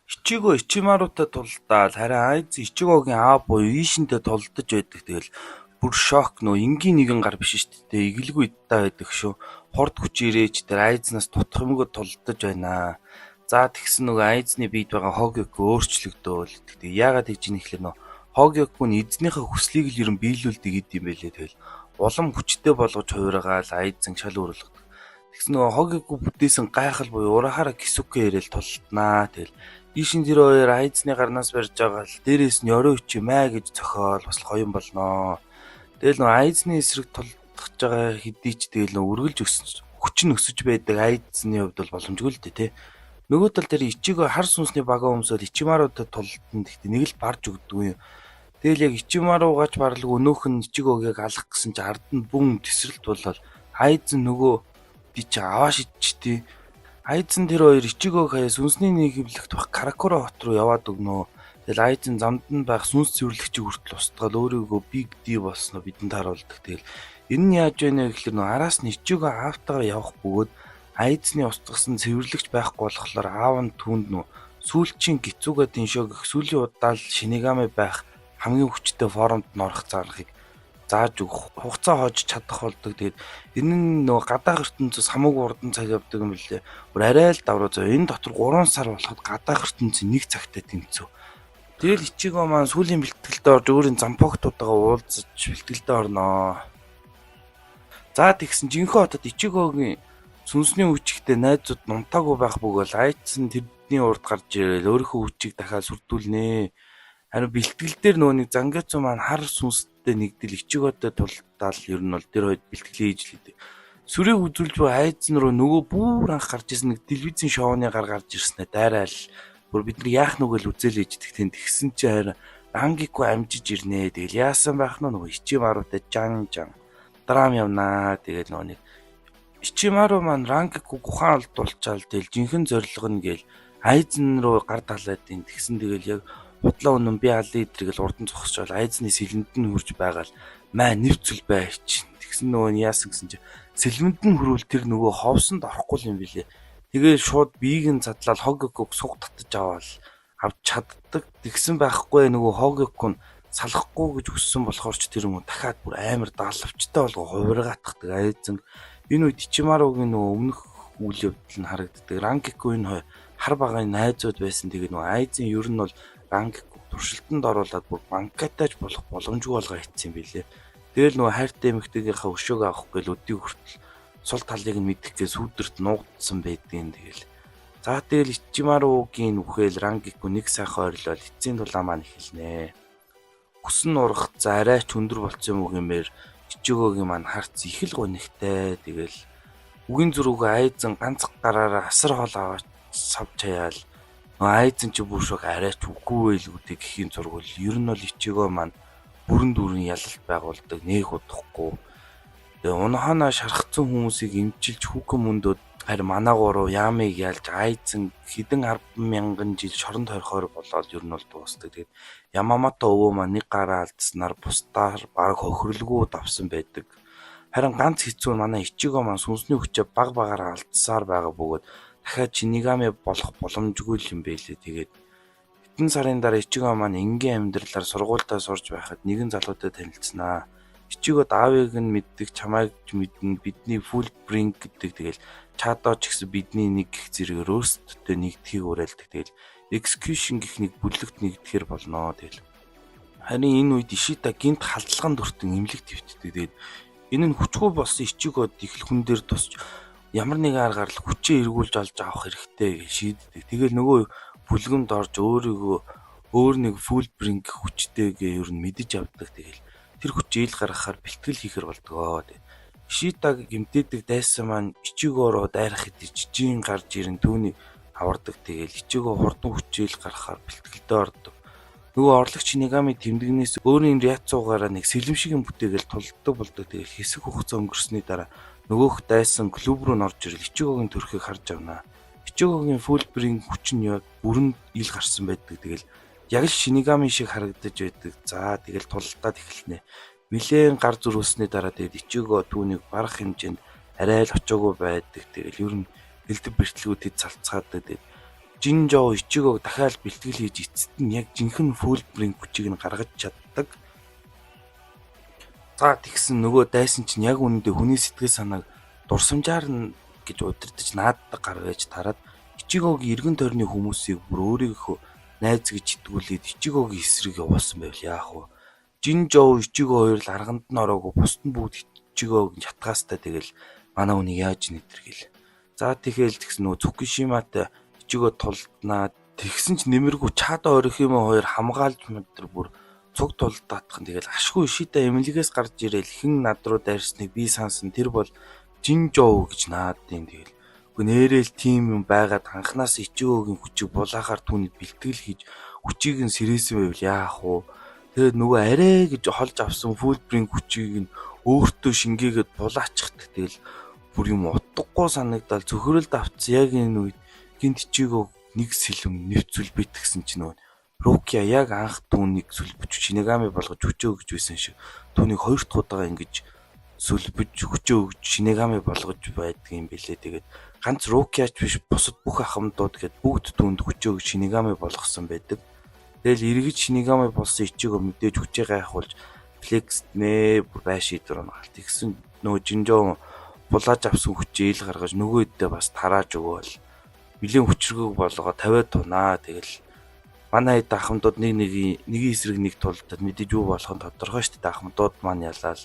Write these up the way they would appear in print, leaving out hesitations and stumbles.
Ичиго Ичимарутай тулдаад харин Айз Ичигогийн аав буюу Ишинтэй тулдаж байдаг. Тэгэл бүр шок нөө энгийн нэгэн гар биш шүү дээ. Игэлгүй идтэй байдаг шүү. Хорд хүч ирээч тэр Айзнаас тутах юмгүй тулдаж байна. За тэгсэн нөгөө Айзны биед байгаа Хогёко өөрчлөгдөөл. Тэг яагаад гэж ийм ихлээр нөө Хогёко нь эзнийхээ хүслийг л ерөн биелүүлдэг гэд юм байлээ. Тэгэл улам хүчтэй болгож хувиргаал Айзен шал өөрлөг. Тэгсэн нөгөө Хогёко бүтээсэн гайхал буюу Урахара Кисүке ирээл тултнаа. Тэгэл Ишин тэр хоёр Айзны гарнаас барьж байгаа л дээрээс нь орой өчи маа гэж зохиол бас гоён болноо. Тэгэл нөө Айзны эсрэг тулдахж байгаа хэдий ч тэгэл нөө үргэлж хүч нь өсөж байдаг Айзны хувьд бол боломжгүй л дээ тий. Нөгөө тал дээр Ичиго хар сүнсний багаа өмсөөл Ичимаруудад тулдан гэхдээ нэг л барж өгдөг юм. Тэгэл яг Ичимаруугаач барлаг өнөөх нь Ичигогийг алах гэсэн чи ард нь бүм тесрэлт болол Айзен нөгөө би чи аваа шидчихдээ Айзен тэр хоёр Ичигог хаяа сүнсний нийгэмлэгт бах Каракура хот руу яваад өгнө. Тэгэл Айзен замд нь байх сүнс цэвэрлэгчийг хүртэл устгал өөрийгөө Big D болсноо бидэнд харуулдаг. Тэгэл энэ нь яаж вэ гэхэлэр нөө араас нь Ичиго аавтайгаа явах бөгөөд Айзны устгасан цэвэрлэгч байхгүй болохоор аав нь түүнд нөө сүүлчийн Гицуга Диншо гэх сүүлийн удаал Шинигами байх хамгийн хүчтэй формд нь орох зархыг зааж өгөх хугацаа хожиж чадах болдог. Тэгээд энэ нь нөгөө гадаах ертөнцөөс хамаагүй урдан цаг явдаг юм билээ. Бүр арай л давруу зөө. Энэ дотор 3 сар болоход гадаах ертөнцийн нэг цагтай тэмцэв. Тэгэл Ичиго маань сүүлийн бэлтгэлдээ орж өөрийн зампогтуудаа уулзаж бэлтгэлдээ орноо. За тэгсэн жинхэнэ хотод Ичигогийн сүнсний хүчтэй найзууд нунтаагүй байх бөгөөд Айзен тэрний урд гарч ирээл өөрийнхөө хүчийг дахиад сүрдүүлнэ. Харин бэлтгэл дээр нөгөө нэг Зангацу маань хар сүнстэй нэгдэл Ичиготой тулдаал ер нь бол тэр хоёр бэлтгэл хийж л идэв. Сүрийг үзүүлж буй Айзен руу нөгөө бүр анх гарч ирсэн нэг телевизийн шоуны гар гарч ирснэ дайраал. Бүр бид нар яах нүгэл үзэл ээждэг тийм тэгсэн чи харин Рангико амжиж ирнэ. Тэгэл яасан байх нь нөгөө Ичимарутай жан драм явнаа. Тэгэл нөгөө нэг Ичимару маань Рангико гухаан алдуулчаал тэгэл жинхэнэ зориг нь гээл Айзен руу гар талаад ин тэгсэн тэгэл яг худлаа өнөн би алын идрэгэл урдан зогсчвал Айзны сэлэнд нь хурж байгаал маа нэвцэл байж. Тэгсэн нөгөө нь яасан гэсэн чи сэлмэнд нь хөрвөл тэр нөгөө ховсонд орохгүй юм билэ. Тэгээд шууд биеийг нь задлал Хогёког суг татаж аваад авч чаддаг. Тэгсэн байхгүй нөгөө Хогёко нь салахгүй гэж хүссэн болохоор ч тэр юм дахиад бүр амар даалвчтай болго хувиргаатдаг Айзен. Энэ үед Ичимаругийн нөгөө өмнөх үйл явдал нь харагддаг. Рангико энэ хар багын найзууд байсан. Тэгээд нөгөө Айзен ер нь бол Рангико туршилтанд оруулаад бүр банкатаж болох боломжгүй болгоо хийцэн билээ. Тэгэл нөгөө хайртай эмэгтэйгийнхаа өшөөг авах гээл өдийг хүртэл сул талыг нь мэдхгээс сүудэрт нуугдсан байдгийн тэгэл. За тэгэл Ичимаругийн үхэл Рангико нэг сайхан ойрлол эцсийн дулаан маань эхэлнэ. Хүсэн урах за арайч өндөр болцсон юм уу гэмээр Ичигогийн маань харц их л гонигтай. Тэгэл үгийн зүрүүгээ Айзен ганц гараараа асар хол аваад сав чаяал. Айзен ч бүр шок арайч үгүй л үүдээ гэхийн зургуул. Ер нь бол Ичиго маань бүрэн дүүрэн ялалт байгуулдаг нэг удахгүй. Тэгээ унаханаа шархацсан хүмүүсийг эмчилж хүүхэн мөндөд харин манаагууруу яамыг ялж Айзен хэдэн 10,000 жил шоронд хорихоор болоод ер нь бол дуустдаг. Тэгээд Ямамото өвөө маань нэг гараа алдснаар бусдаар баг хохирлгүй давсан байдаг. Харин ганц хэцүү нь манай Ичиго маань сүнсний хүчээ баг багаараа алдсаар байгаа бөгөөд дахиад Шинигами болох боломжгүй юм байлээ. Тэгээд хэдэн сарын дараа Ичиго маань энгийн амьдралаар сургуультаа сурж байхад нэгэн залуутай танилцсанаа. Ичиго аавыг нь мэддэг, чамайг мэднэ, бидний full bring гэдэг. Тэгэл чадоо ч гэсэн бидний нэг гих зэрэгээр өөрсдөө нэгдхийг уриалдаг. Тэгэл execution гэх нэг бүлэгт нэгдэхэр болноо. Тэгэл харин энэ үед Ишита гинт халдлаганд өртөн эмнэлэг твтдэг. Тэгээд энэ нь хүчгүй болсон Ичигод их л хүн дээр тусч ямар нэгэн аргаар л хүчээ эргүүлж олж авах хэрэгтэй гэж шийддэг. Тэгэл нөгөө бүлгэмд орж өөрийгөө өөр нэг full bring хүчтэйгээ ер нь мэдэж авдаг. Тэгэл тэр хүч ил гаргахаар бэлтгэл хийхэр болдгоо. Ишитаг гимтээдэг дайсан маань Ичиго руу дайрах хэдий жижигэн гарч ирэн түүний авардаг. Тэгэл Ичиго хурдан хүчээл гаргахаар бэлтгэлдээ ордог. Нөгөө орлогч Шинигами тэмдэгнээс өөрийн Ряцуугаараа нэг сэлэмшигэн бүтээгээл тулддаг болдог. Тэгэл хэсэг хугацаа өнгөрсөний дараа нөгөөх дайсан клуб руу норж ирэл Ичигогийн төрхийг харж авнаа. Ичигогийн full bring хүч нь яг бүрэн ил гарсан байдаг. Тэгэл яг л Шинигами шиг харагдаж байдаг. За тэгэл тулдаад эхэлнэ. Нилээн гар зөрүүлсний дараа тэгээд Ичиго түүнийг барах хэмжээнд арай л очоогүй байдаг. Тэгэл ер нь элдв бэртлгүүдэд цалцгаадаг. Тэгээд Жинжоо Ичигог дахиад бэлтгэл хийж эцэст нь яг жинхэнэ Фулбрийн хүчийг нь гаргаж чаддаг. За тэгсэн нөгөө дайсан чинь яг үнэндээ хүний сэтгэл санааг дурсамжаар нь гэж удирдах нааддаг гаргаж тараад Ичигогийн эргэн тойрны хүмүүсийг бүр өөрийнхөө найз гэж итгүүлээд Ичигогийн эсрэг явуулсан байвал яах вэ? Жинжоо Ичиго хоёр л арганд нь ороогүй бусд нь бүгд Ичигог чатгаастай тэгэл манай үнийг яаж нэдэргээл. За тэгэхээр тэгсэн нөгөө Цукишиматай Ичиго тулднаа тэгсэн ч нэмэргүй Чада Орихимо хоёр хамгаалж мэдэр бүр цуг тулдаатхан тэгэл ашгүй шида эмнэлгээс гарч ирээл хэн над руу дайрсныг би сансан тэр бол Жинжоо гэж наадын тэгэл. Үгүй нэрэл тим юм байгаад анханаас Ичигогийн хүчийг булаахаар түүний бэлтгэл хийж хүчийг нь сэрээсэн байвал яах вэ? Тэгээд нөгөө арай гэж холж авсан Фулбрийн хүчийг нь өөртөө шингээгээд булаачихдаг тэгэл бүр юм утгагүй санагдал цөхрөлд автсан яг энэ үед гинт Ичигог нэг сэлэм нэвцүүл битгсэн чинь нөгөө Рукия яг анх түүнийг сүлбэж Шинигами болгож хүчөө өгж байсан шиг түүнийг хоёр дахь удаага ингэж сүлбэж хүчөө өгж Шинигами болгож байдаг юм билээ. Тэгээд ганц Рукиач биш бусад бүх ахмадууд гээд бүгд түүнд хүчөө өгж Шинигами болгосон байдаг. Тэгэл эргэж Шинигами болсон Ичигоо мэдээж хүчээ гайхуулж флекс нэ байш шийдвэр оногаал. Тэгсэн нөгөө Жинжоо булааж авсан хүчээ ил гаргаж нөгөө хэддээ бас тарааж өгөөл. Билийн хүчргэг болгоо 50 тунаа. Тэгэл манай хэд ахмадууд нэг эсрэг нэг тулдаад мэдээж юу болох нь тодорхой шүү дээ. Ахмадууд маань ялаал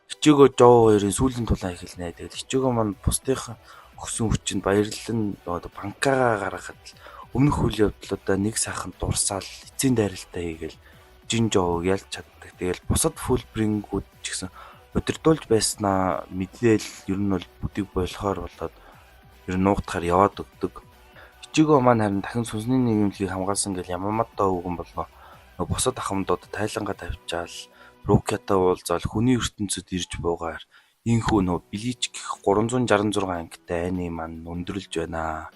Ичигоо Жоо хоёрын сүүлийн тулаан эхэлнэ. Тэгэл Ичигоо маань бусдынх өгсөн хүчинд баярлан банкагаа гаргахад өмнөх үйл явдлуудаа нэг сайхан дурсаал эцсийн дайралтай хийгээл Жинжоог ялж чаддаг. Тэгэл бусад Фулбрингүүд ч гэсэн удирдуулж байснаа мэдээлэл ер нь бол бүдэг болохоор болоод ер нь нуугдахаар яваад өгдөг. Ичигоо маань харин дахин сүнсний нийгэмлэгийг хамгаалсан гэл Ямамото үгэн болго бусад ахмадууд тайлангаа тавьчаал Рукиатай уулзаал хүний ертөнцөд ирж буугаар инхүү нөө Блич гэх 366 ангитай айны маань өндөрлж байна.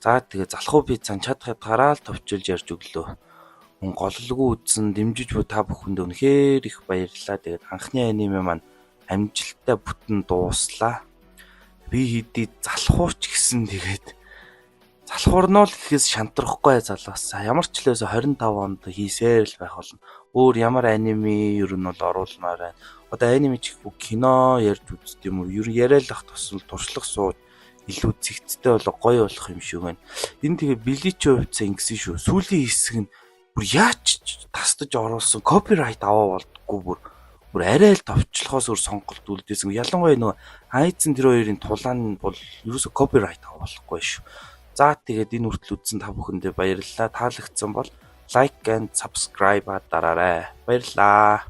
За тэгээ залхуу би цан чадхад гараал товчилж ярьж өглөө. Мөн голлгүй үдсэн дэмжиж буй та бүхэнд үнэхээр их баярлалаа. Тэгээд анхны аниме маань амжилттай бүтэн дууслаа. Би хэдий залхууч гэсэн тэгээд залхуурнуул гэхээс шантрахгүй залуусаа. Ямар ч лээс 25 онд хийсээр л байх болно. Өөр ямар аниме ер нь бол оруулмаар байна. Одоо аниме ч их кино ярьж үзт юм уу? Ер нь яриалах тусал туршлах сууж илүү зэгцтэй болоо гоё болох юм шиг байна. Энэ тэгээ Бличийн хувьд ингэсэн шүү. Сүүлийн хэсэг нь бүр яаж тастаж оруулсан копирайт аваа болдгоо бүр арай л товчлохоос өөр сонголт үлдээсэн. Ялангуяа нөгөө Айзен тэр хоёрын тулаан бол ерөөсө копирайт аваа болохгүй шүү. За тэгээд энэ хүртэл үзсэн та бүхэндээ баярлалаа. Таалагдсан бол лайк and subscribe дараарай. Баярлалаа.